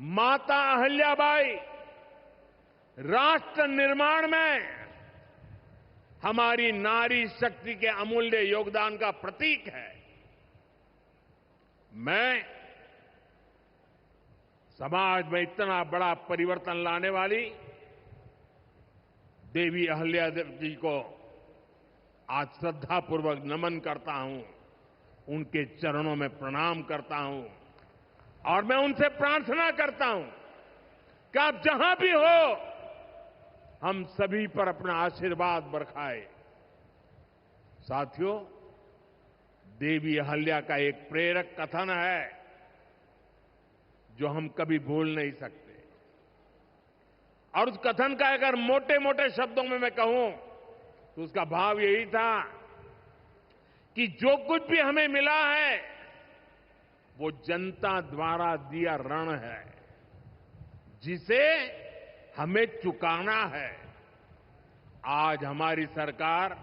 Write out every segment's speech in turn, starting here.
माता अहिल्याबाई राष्ट्र निर्माण में हमारी नारी शक्ति के अमूल्य योगदान का प्रतीक है। मैं समाज में इतना बड़ा परिवर्तन लाने वाली देवी अहिल्यादेवी जी को आज श्रद्धापूर्वक नमन करता हूं, उनके चरणों में प्रणाम करता हूं और मैं उनसे प्रार्थना करता हूं कि आप जहां भी हो, हम सभी पर अपना आशीर्वाद बरसाए। साथियों, देवी अहिल्या का एक प्रेरक कथन है जो हम कभी भूल नहीं सकते। और उस कथन का अगर मोटे मोटे शब्दों में मैं कहूं तो उसका भाव यही था कि जो कुछ भी हमें मिला है वो जनता द्वारा दिया ऋण है, जिसे हमें चुकाना है। आज हमारी सरकार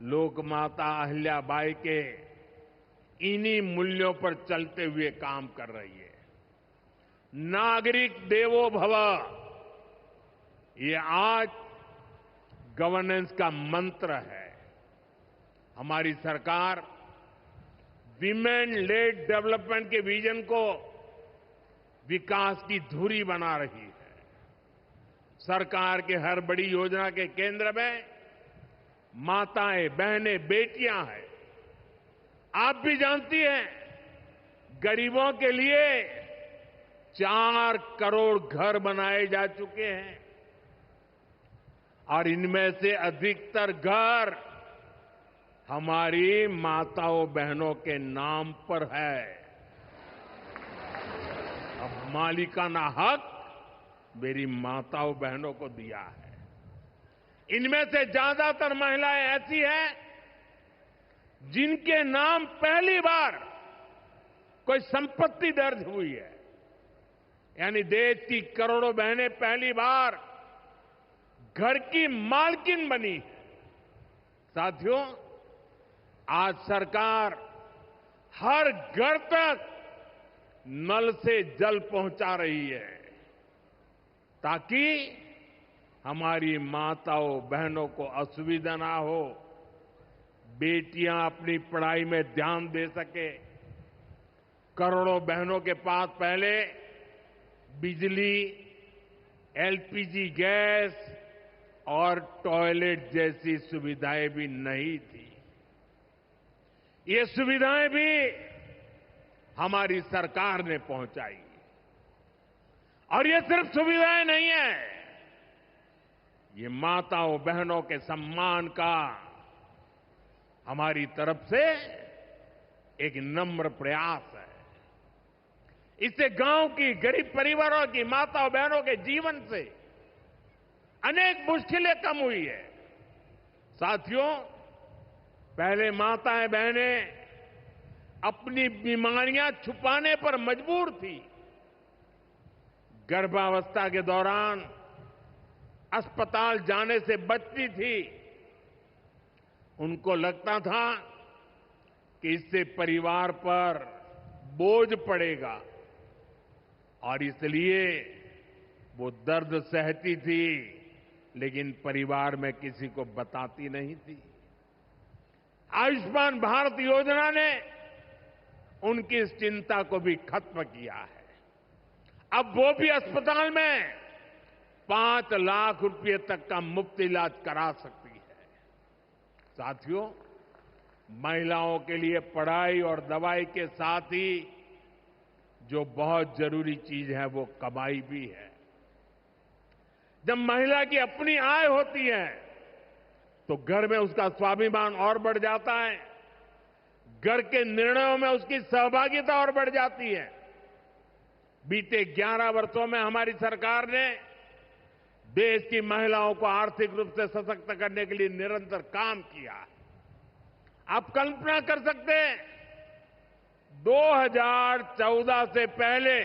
लोकमाता अहिल्याबाई के इन्हीं मूल्यों पर चलते हुए काम कर रही है। नागरिक देवो भव, ये आज गवर्नेंस का मंत्र है। हमारी सरकार विमेन लेड डेवलपमेंट के विजन को विकास की धुरी बना रही है। सरकार के हर बड़ी योजना के केंद्र में माताएं, बहनें, बेटियां हैं। आप भी जानती हैं, गरीबों के लिए 4 करोड़ घर बनाए जा चुके हैं और इनमें से अधिकतर घर हमारी माताओं बहनों के नाम पर है। अब मालिकाना हक मेरी माताओं बहनों को दिया है। इनमें से ज्यादातर महिलाएं ऐसी हैं जिनके नाम पहली बार कोई संपत्ति दर्ज हुई है, यानी देश की करोड़ों बहनें पहली बार घर की मालकिन बनी है। साथियों, आज सरकार हर घर तक नल से जल पहुंचा रही है ताकि हमारी माताओं बहनों को असुविधा ना हो, बेटियां अपनी पढ़ाई में ध्यान दे सके। करोड़ों बहनों के पास पहले बिजली, एलपीजी गैस और टॉयलेट जैसी सुविधाएं भी नहीं थी। ये सुविधाएं भी हमारी सरकार ने पहुंचाई। और ये सिर्फ सुविधाएं नहीं है, ये माताओं बहनों के सम्मान का हमारी तरफ से एक नम्र प्रयास है। इससे गांव की गरीब परिवारों की माताओं बहनों के जीवन से अनेक मुश्किलें कम हुई है। साथियों, पहले माताएं बहनें अपनी बीमारियां छुपाने पर मजबूर थी। गर्भावस्था के दौरान अस्पताल जाने से बचती थी। उनको लगता था कि इससे परिवार पर बोझ पड़ेगा और इसलिए वो दर्द सहती थी, लेकिन परिवार में किसी को बताती नहीं थी। आयुष्मान भारत योजना ने उनकी इस चिंता को भी खत्म किया है। अब वो भी अस्पताल में 5 लाख रुपए तक का मुफ्त इलाज करा सकती है। साथियों, महिलाओं के लिए पढ़ाई और दवाई के साथ ही जो बहुत जरूरी चीज है वो कमाई भी है। जब महिला की अपनी आय होती है तो घर में उसका स्वाभिमान और बढ़ जाता है, घर के निर्णयों में उसकी सहभागिता और बढ़ जाती है। बीते 11 वर्षों में हमारी सरकार ने देश की महिलाओं को आर्थिक रूप से सशक्त करने के लिए निरंतर काम किया है। आप कल्पना कर सकते हैं, 2014 से पहले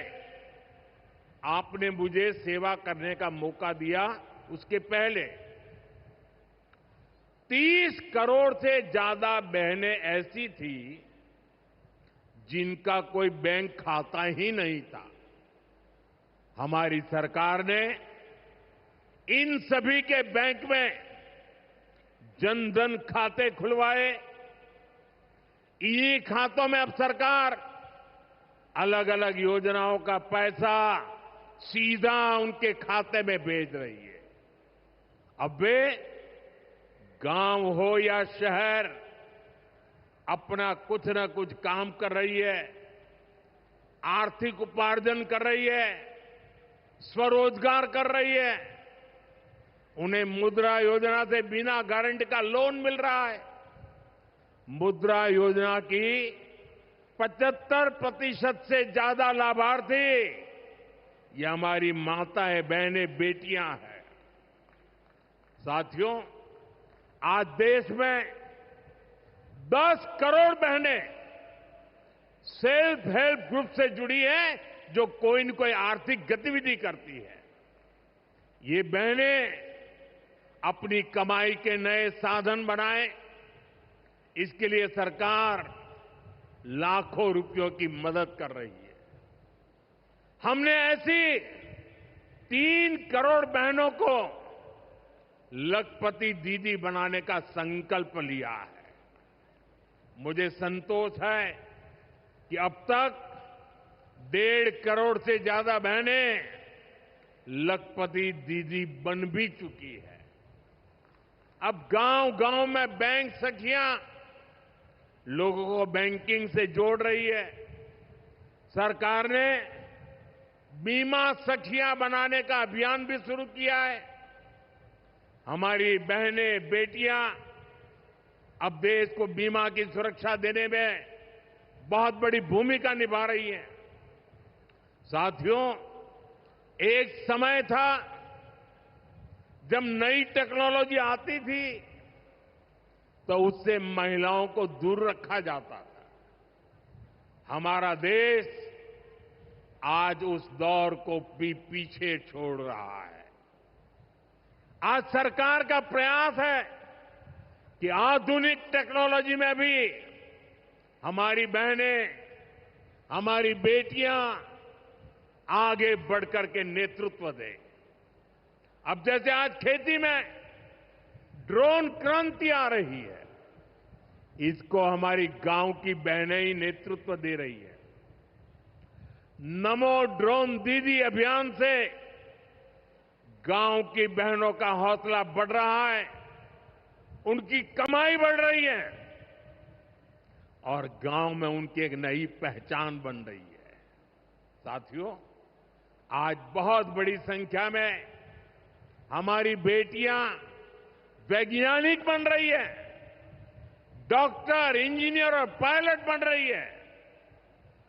आपने मुझे सेवा करने का मौका दिया, उसके पहले 30 करोड़ से ज्यादा बहनें ऐसी थी जिनका कोई बैंक खाता ही नहीं था। हमारी सरकार ने इन सभी के बैंक में जनधन खाते खुलवाए। इन्हीं खातों में अब सरकार अलग अलग योजनाओं का पैसा सीधा उनके खाते में भेज रही है। अब वे गांव हो या शहर अपना कुछ न कुछ काम कर रही है, आर्थिक उपार्जन कर रही है, स्वरोजगार कर रही है। उन्हें मुद्रा योजना से बिना गारंटी का लोन मिल रहा है। मुद्रा योजना की 75% से ज्यादा लाभार्थी ये हमारी माताएं, बहनें, बेटियां हैं। साथियों, आज देश में 10 करोड़ बहनें सेल्फ हेल्प ग्रुप से जुड़ी हैं, जो कोई न कोई आर्थिक गतिविधि करती है। ये बहनें अपनी कमाई के नए साधन बनाएं, इसके लिए सरकार लाखों रुपयों की मदद कर रही है। हमने ऐसी 3 करोड़ बहनों को लखपति दीदी बनाने का संकल्प लिया है। मुझे संतोष है कि अब तक 1.5 करोड़ से ज्यादा बहनें लखपति दीदी बन भी चुकी है। अब गांव-गांव में बैंक सखियां लोगों को बैंकिंग से जोड़ रही है। सरकार ने बीमा सखियां बनाने का अभियान भी शुरू किया है। हमारी बहनें, बेटियां अब देश को बीमा की सुरक्षा देने में बहुत बड़ी भूमिका निभा रही हैं। साथियों, एक समय था जब नई टेक्नोलॉजी आती थी तो उससे महिलाओं को दूर रखा जाता था। हमारा देश आज उस दौर को भी पीछे छोड़ रहा है। आज सरकार का प्रयास है कि आधुनिक टेक्नोलॉजी में भी हमारी बहनें, हमारी बेटियां आगे बढ़कर के नेतृत्व दें। अब जैसे आज खेती में ड्रोन क्रांति आ रही है, इसको हमारी गांव की बहनें ही नेतृत्व दे रही है। नमो ड्रोन दीदी अभियान से गांव की बहनों का हौसला बढ़ रहा है, उनकी कमाई बढ़ रही है और गांव में उनकी एक नई पहचान बन रही है। साथियों, आज बहुत बड़ी संख्या में हमारी बेटियां वैज्ञानिक बन रही है, डॉक्टर, इंजीनियर और पायलट बन रही है।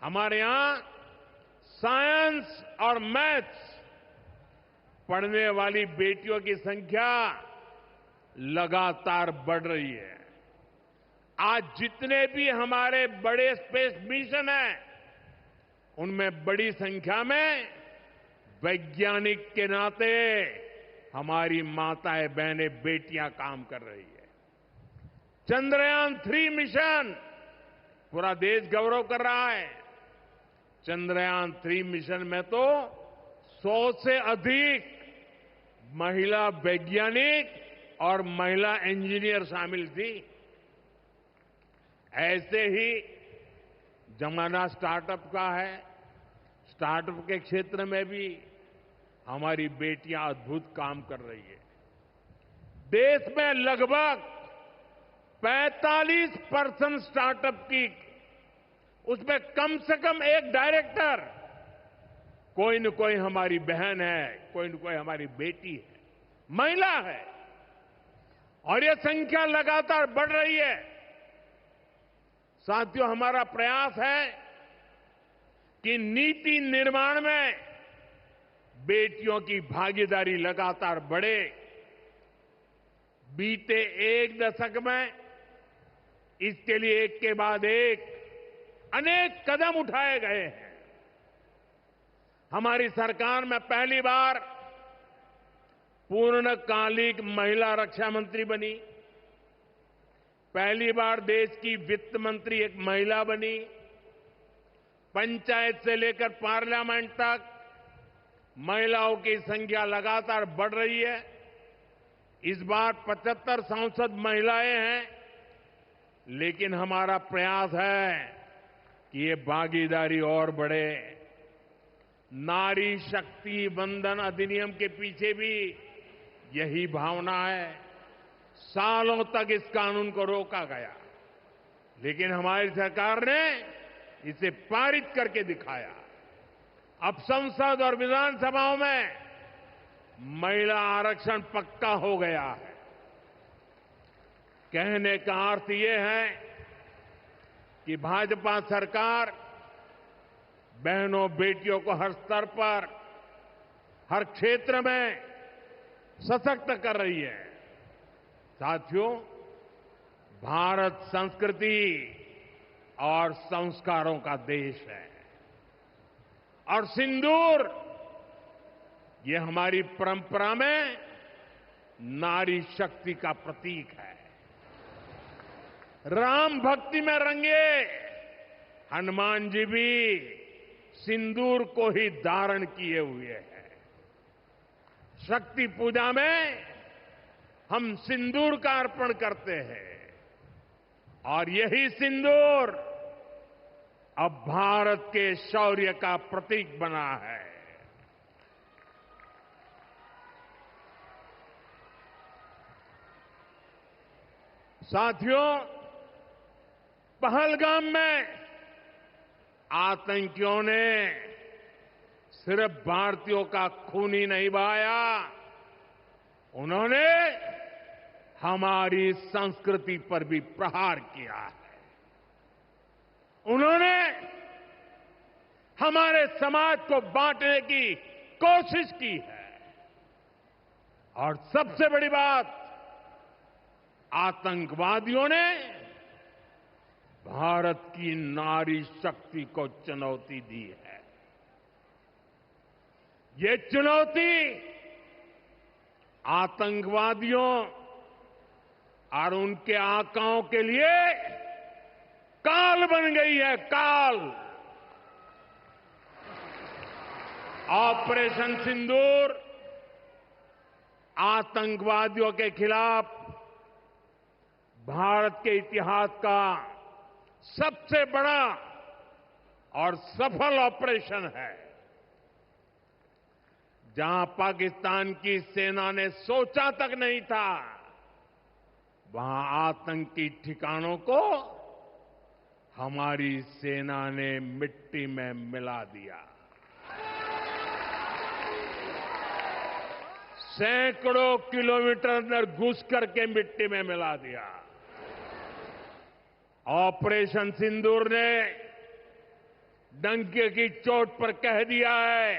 हमारे यहां साइंस और मैथ्स पढ़ने वाली बेटियों की संख्या लगातार बढ़ रही है। आज जितने भी हमारे बड़े स्पेस मिशन हैं, उनमें बड़ी संख्या में वैज्ञानिक के नाते हमारी माताएं, बहनें, बेटियां काम कर रही है। चंद्रयान 3 मिशन पूरा देश गौरव कर रहा है। चंद्रयान 3 मिशन में तो 100 से अधिक महिला वैज्ञानिक और महिला इंजीनियर शामिल थी। ऐसे ही जमाना स्टार्टअप का है। स्टार्टअप के क्षेत्र में भी हमारी बेटियां अद्भुत काम कर रही है। देश में लगभग 45% स्टार्टअप की, उसमें कम से कम एक डायरेक्टर कोई न कोई हमारी बहन है, कोई न कोई हमारी बेटी है, महिला है। और यह संख्या लगातार बढ़ रही है। साथियों, हमारा प्रयास है कि नीति निर्माण में बेटियों की भागीदारी लगातार बढ़े। बीते 1 दशक में इसके लिए एक के बाद एक अनेक कदम उठाए गए हैं। हमारी सरकार में पहली बार पूर्णकालिक महिला रक्षा मंत्री बनी। पहली बार देश की वित्त मंत्री एक महिला बनी। पंचायत से लेकर पार्लियामेंट तक महिलाओं की संख्या लगातार बढ़ रही है। इस बार 75 सांसद महिलाएं हैं, लेकिन हमारा प्रयास है कि ये भागीदारी और बढ़े। नारी शक्ति वंदन अधिनियम के पीछे भी यही भावना है। सालों तक इस कानून को रोका गया, लेकिन हमारी सरकार ने इसे पारित करके दिखाया। अब संसद और विधानसभाओं में महिला आरक्षण पक्का हो गया है। कहने का अर्थ ये है कि भाजपा सरकार बहनों बेटियों को हर स्तर पर, हर क्षेत्र में सशक्त कर रही है। साथियों, भारत संस्कृति और संस्कारों का देश है और सिंदूर ये हमारी परंपरा में नारी शक्ति का प्रतीक है। राम भक्ति में रंगे हनुमान जी भी सिंदूर को ही धारण किए हुए हैं। शक्ति पूजा में हम सिंदूर का अर्पण करते हैं और यही सिंदूर अब भारत के शौर्य का प्रतीक बना है। साथियों, पहलगाम में आतंकियों ने सिर्फ भारतीयों का खून ही नहीं बहाया, उन्होंने हमारी संस्कृति पर भी प्रहार किया है। उन्होंने हमारे समाज को बांटने की कोशिश की है और सबसे बड़ी बात, आतंकवादियों ने भारत की नारी शक्ति को चुनौती दी है। ये चुनौती आतंकवादियों और उनके आकाओं के लिए काल बन गई है, काल। ऑपरेशन सिंदूर आतंकवादियों के खिलाफ भारत के इतिहास का सबसे बड़ा और सफल ऑपरेशन है। जहां पाकिस्तान की सेना ने सोचा तक नहीं था, वहां आतंकी ठिकानों को हमारी सेना ने मिट्टी में मिला दिया। सैकड़ों किलोमीटर अंदर घुस करके मिट्टी में मिला दिया। ऑपरेशन सिंदूर ने डंके की चोट पर कह दिया है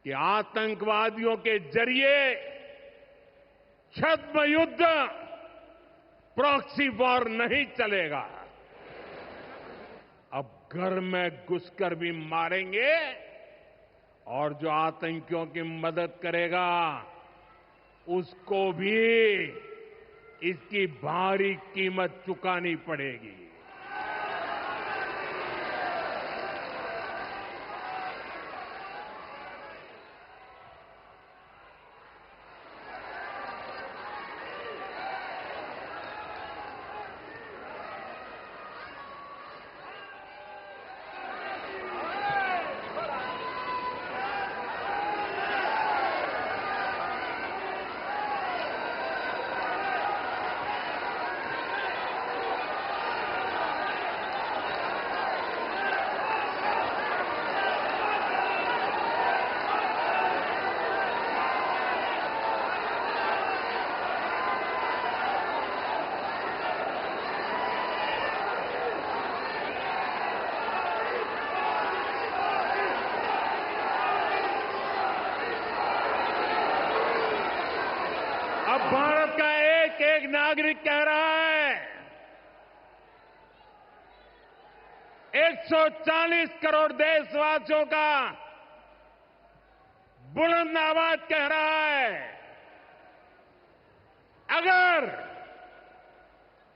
कि आतंकवादियों के जरिए छद्म युद्ध, प्रॉक्सी वॉर नहीं चलेगा। अब घर में घुसकर भी मारेंगे और जो आतंकियों की मदद करेगा उसको भी इसकी भारी कीमत चुकानी पड़ेगी। अब भारत का एक एक नागरिक कह रहा है, 140 करोड़ देशवासियों का बुलंद आवाज कह रहा है,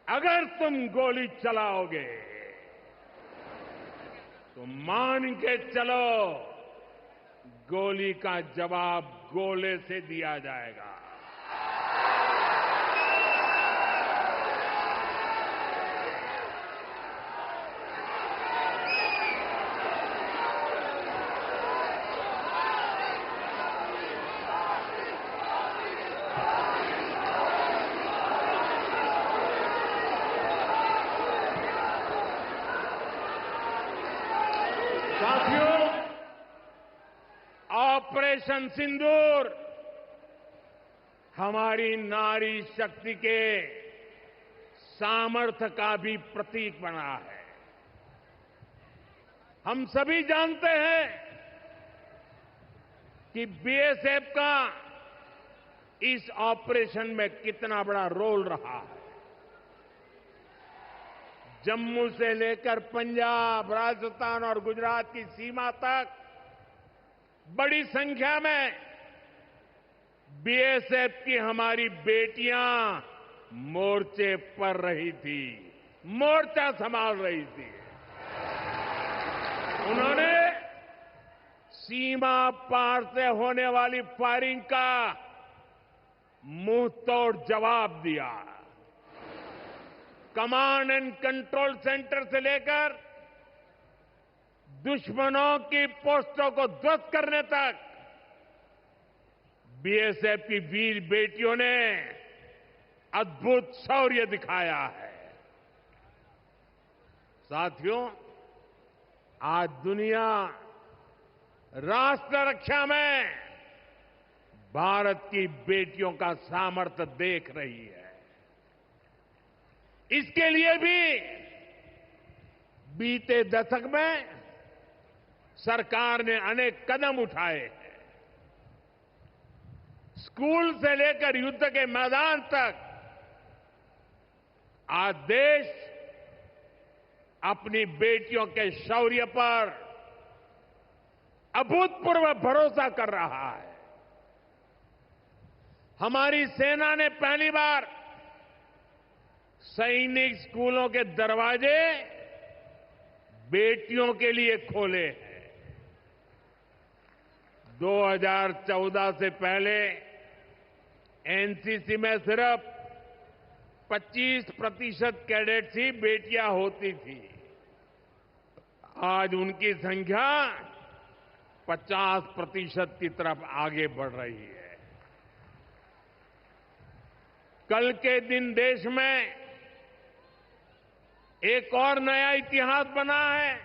अगर तुम गोली चलाओगे तो मान के चलो गोली का जवाब गोले से दिया जाएगा। साथियों, ऑपरेशन सिंदूर हमारी नारी शक्ति के सामर्थ्य का भी प्रतीक बना है। हम सभी जानते हैं कि बीएसएफ का इस ऑपरेशन में कितना बड़ा रोल रहा है। जम्मू से लेकर पंजाब, राजस्थान और गुजरात की सीमा तक बड़ी संख्या में बीएसएफ की हमारी बेटियां मोर्चे पर रही थी, मोर्चा संभाल रही थी। उन्होंने सीमा पार से होने वाली फायरिंग का मुंहतोड़ जवाब दिया। कमांड एंड कंट्रोल सेंटर से लेकर दुश्मनों की पोस्टों को ध्वस्त करने तक बीएसएफ की वीर बेटियों ने अद्भुत शौर्य दिखाया है। साथियों, आज दुनिया राष्ट्र रक्षा में भारत की बेटियों का सामर्थ्य देख रही है। इसके लिए भी बीते दशक में सरकार ने अनेक कदम उठाए हैं। स्कूल से लेकर युद्ध के मैदान तक आज देश अपनी बेटियों के शौर्य पर अभूतपूर्व भरोसा कर रहा है। हमारी सेना ने पहली बार सैनिक स्कूलों के दरवाजे बेटियों के लिए खोले हैं। 2014 से पहले एनसीसी में सिर्फ 25% कैडेट्स ही बेटियां होती थी। आज उनकी संख्या 50% की तरफ आगे बढ़ रही है। कल के दिन देश में एक और नया इतिहास बना है।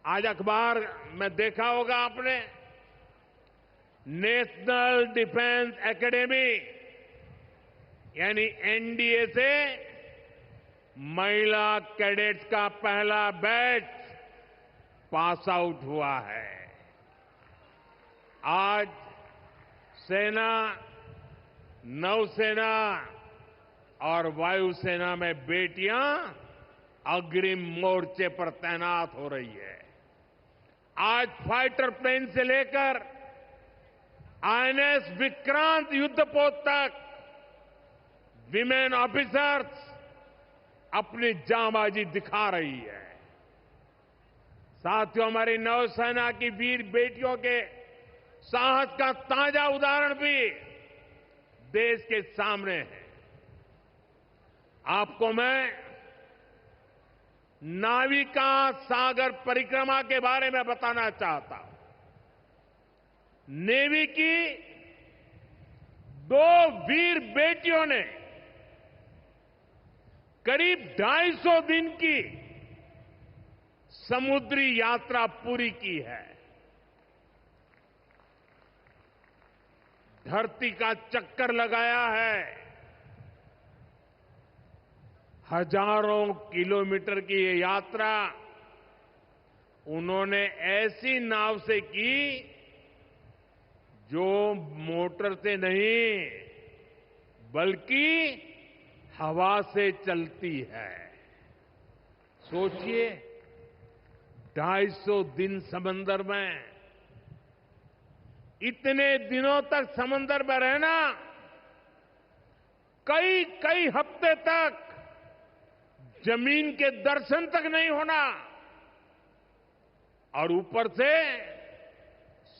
आज अखबार में देखा होगा आपने, नेशनल डिफेंस एकेडमी यानी एनडीए से महिला कैडेट्स का पहला बैच पास आउट हुआ है। आज सेना, नौसेना और वायुसेना में बेटियां अग्रिम मोर्चे पर तैनात हो रही है। आज फाइटर प्लेन से लेकर आईएनएस विक्रांत युद्धपोत तक विमेन ऑफिसर्स अपनी जांबाजी दिखा रही है। साथियों, हमारी नौसेना की वीर बेटियों के साहस का ताजा उदाहरण भी देश के सामने है। आपको मैं नाविका सागर परिक्रमा के बारे में बताना चाहता हूं। नेवी की 2 वीर बेटियों ने करीब 250 दिन की समुद्री यात्रा पूरी की है। धरती का चक्कर लगाया है। हजारों किलोमीटर की ये यात्रा उन्होंने ऐसी नाव से की जो मोटर से नहीं बल्कि हवा से चलती है। सोचिए, 250 दिन समंदर में, इतने दिनों तक समंदर में रहना, कई कई हफ्ते तक जमीन के दर्शन तक नहीं होना, और ऊपर से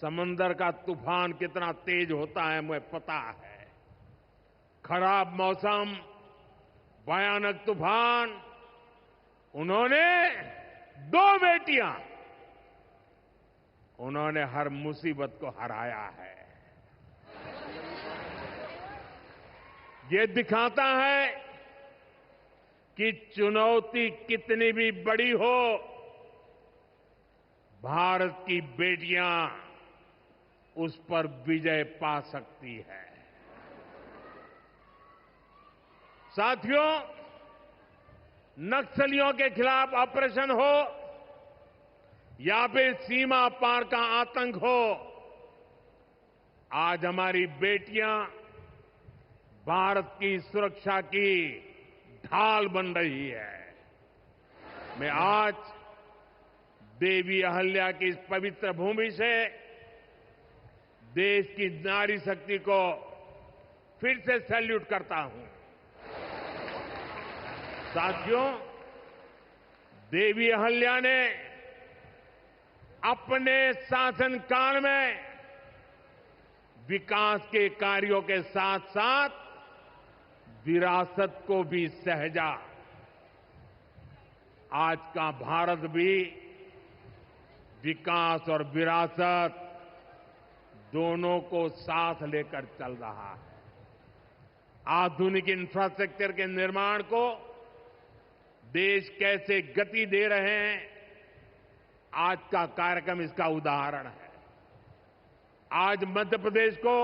समंदर का तूफान कितना तेज होता है मुझे पता है। खराब मौसम, भयानक तूफान, उन्होंने 2 बेटियां, उन्होंने हर मुसीबत को हराया है। ये दिखाता है कि चुनौती कितनी भी बड़ी हो, भारत की बेटियां उस पर विजय पा सकती है। साथियों, नक्सलियों के खिलाफ ऑपरेशन हो या फिर सीमा पार का आतंक हो, आज हमारी बेटियां भारत की सुरक्षा की ढाल बन रही है। मैं आज देवी अहल्या की इस पवित्र भूमि से देश की नारी शक्ति को फिर से सैल्यूट करता हूं। साथियों, देवी अहल्या ने अपने शासनकाल में विकास के कार्यों के साथ साथ विरासत को भी सहेजा। आज का भारत भी विकास और विरासत दोनों को साथ लेकर चल रहा है। आधुनिक इंफ्रास्ट्रक्चर के निर्माण को देश कैसे गति दे रहे हैं, आज का कार्यक्रम इसका उदाहरण है। आज मध्य प्रदेश को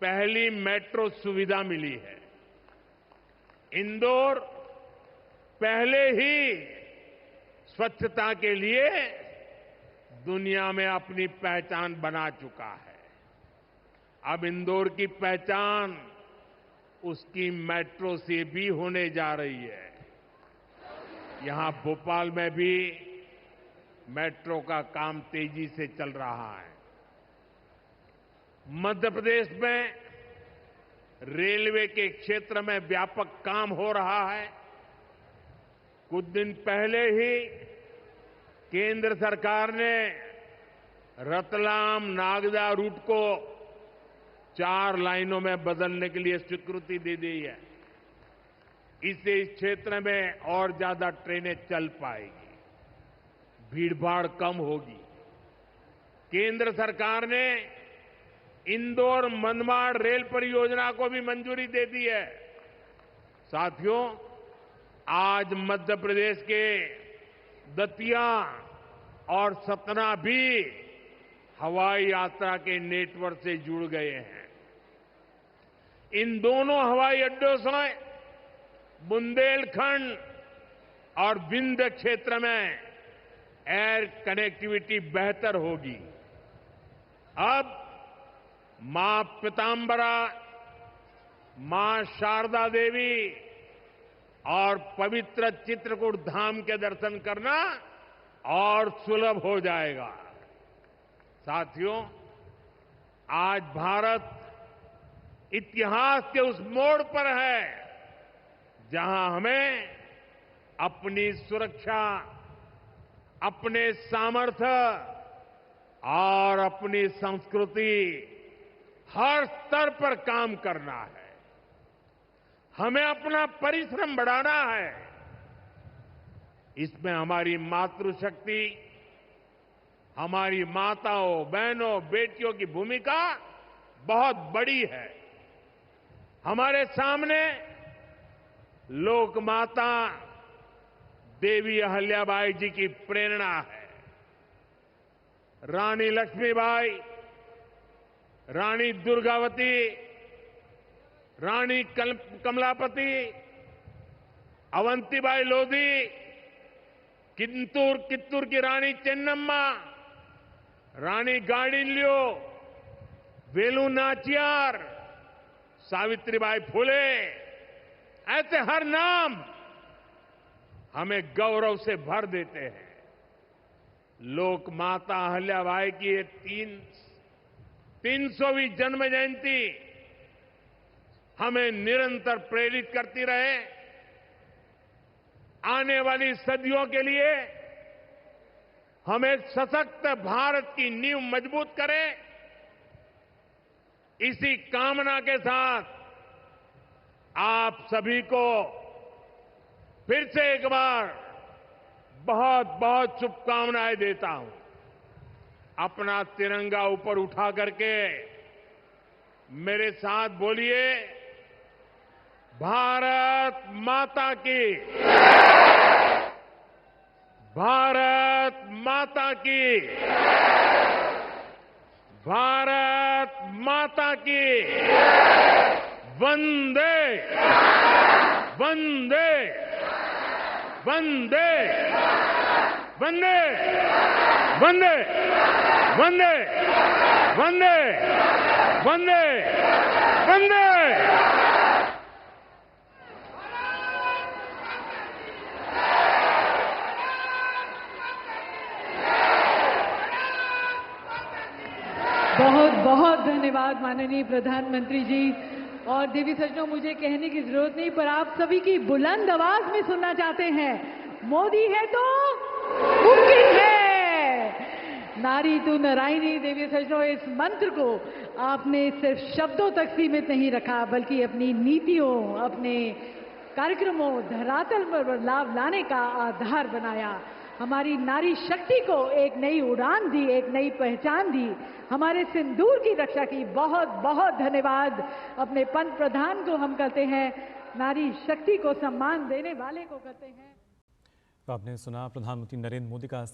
पहली मेट्रो सुविधा मिली है। इंदौर पहले ही स्वच्छता के लिए दुनिया में अपनी पहचान बना चुका है। अब इंदौर की पहचान उसकी मेट्रो से भी होने जा रही है। यहां भोपाल में भी मेट्रो का काम तेजी से चल रहा है। मध्य प्रदेश में रेलवे के क्षेत्र में व्यापक काम हो रहा है। कुछ दिन पहले ही केंद्र सरकार ने रतलाम नागदा रूट को 4 लाइनों में बदलने के लिए स्वीकृति दे दी है। इससे इस क्षेत्र में और ज्यादा ट्रेनें चल पाएगी, भीड़भाड़ कम होगी। केंद्र सरकार ने इंदौर मनमाड़ रेल परियोजना को भी मंजूरी दे दी है। साथियों, आज मध्य प्रदेश के दतिया और सतना भी हवाई यात्रा के नेटवर्क से जुड़ गए हैं। इन दोनों हवाई अड्डों से बुंदेलखंड और विंध्य क्षेत्र में एयर कनेक्टिविटी बेहतर होगी। अब मां पीतांबरा, मां शारदा देवी और पवित्र चित्रकूट धाम के दर्शन करना और सुलभ हो जाएगा। साथियों, आज भारत इतिहास के उस मोड़ पर है जहां हमें अपनी सुरक्षा, अपने सामर्थ्य और अपनी संस्कृति हर स्तर पर काम करना है। हमें अपना परिश्रम बढ़ाना है। इसमें हमारी मातृशक्ति, हमारी माताओं, बहनों, बेटियों की भूमिका बहुत बड़ी है। हमारे सामने लोक माता देवी अहल्याबाई जी की प्रेरणा है। रानी लक्ष्मीबाई, रानी दुर्गावती, रानी कमलापति, अवंतीबाई लोधी, कित्तूर की रानी चेन्नम्मा, रानी गाडिल्यो, वेलु नाचियार, सावित्रीबाई फुले, ऐसे हर नाम हमें गौरव से भर देते हैं। लोक माता अहल्याबाई की ये 300वीं जन्म जयंती हमें निरंतर प्रेरित करती रहे। आने वाली सदियों के लिए हम एक सशक्त भारत की नींव मजबूत करें, इसी कामना के साथ आप सभी को फिर से एक बार बहुत बहुत शुभकामनाएं देता हूं। अपना तिरंगा ऊपर उठा करके मेरे साथ बोलिए, भारत माता की, भारत माता की, भारत माता की, वंदे वंदे वंदे वंदे वंदे वंदे वंदे वंदे वंदे। बहुत बहुत धन्यवाद माननीय प्रधानमंत्री जी। और देवी सज्जनों, मुझे कहने की जरूरत नहीं, पर आप सभी की बुलंद आवाज में सुनना चाहते हैं, मोदी है तो मुमकिन है। नारी तू नारायणी। देवी सज्जनों, इस मंत्र को आपने सिर्फ शब्दों तक सीमित नहीं रखा, बल्कि अपनी नीतियों, अपने कार्यक्रमों, धरातल पर बदलाव लाने का आधार बनाया। हमारी नारी शक्ति को एक नई उड़ान दी, एक नई पहचान दी, हमारे सिंदूर की रक्षा की। बहुत बहुत धन्यवाद। अपने पंत प्रधान को हम कहते हैं, नारी शक्ति को सम्मान देने वाले को कहते हैं। तो आपने सुना प्रधानमंत्री नरेंद्र मोदी का